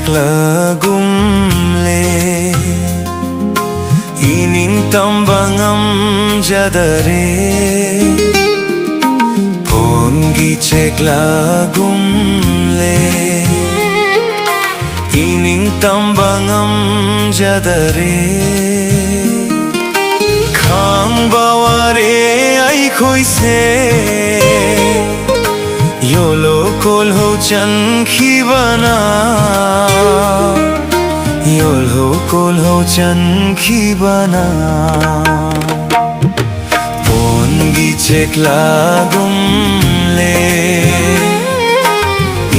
lagumle ining tambangam jadare pongi cek lagumle ining tambangam jadare khang baware ai khoi se yolo kol ho chan khibana yolo kol ho chan khibana pongi cek lagumle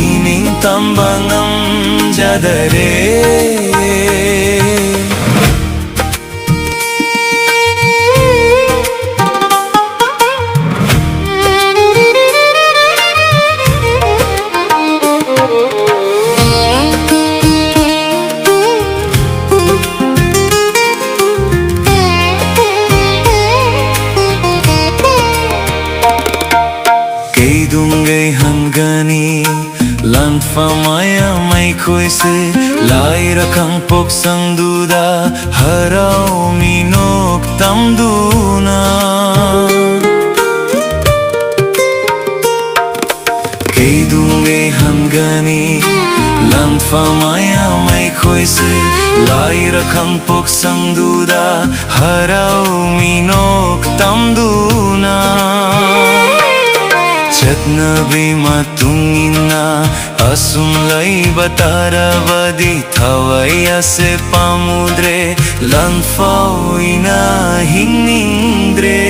ining tambangam jadare Dungai hangani lan famaya mai khoi se lai rakang pok sang duda harau minok tam duna kei dungai hangani lan famaya mai khoi se lai rakang pok sang duda harau minok tam duna Chatnabi matungina asum lai batara vadi thawai ase pamudre lanfauina hinindre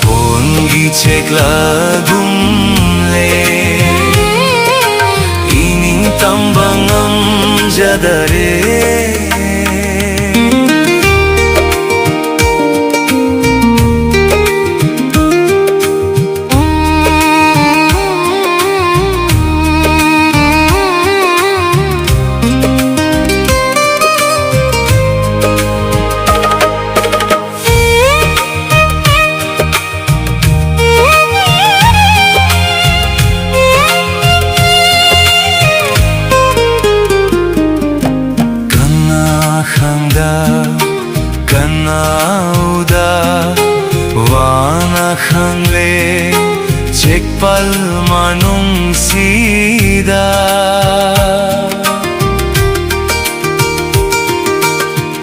pongi cek lagumle ining tambangam jadare Kanauda wana khangle cek pal manung sida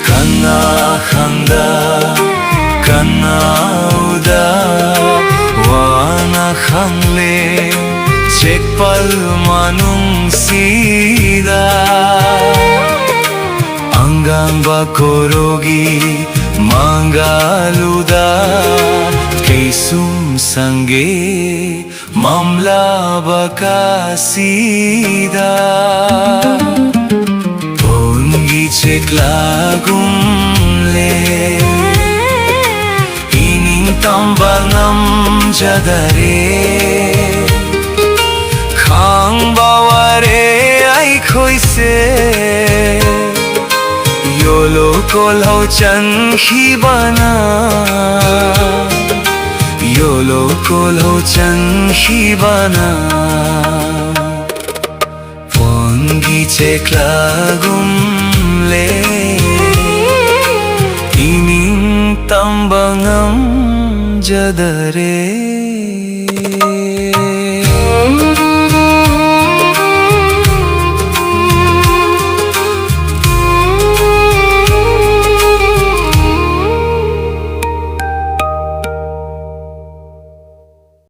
kana khanda kanauda wana khangle cek pal manung sida Anggang bakorogi mangaluda keisum sange mamla bakasida pongi cek lagumle ining tambangam jadare khang baware ai khoi se Yolo kol ho chan khibana Yolo kol ho chan khibana Pongi cek lagumle ining tambangam jadare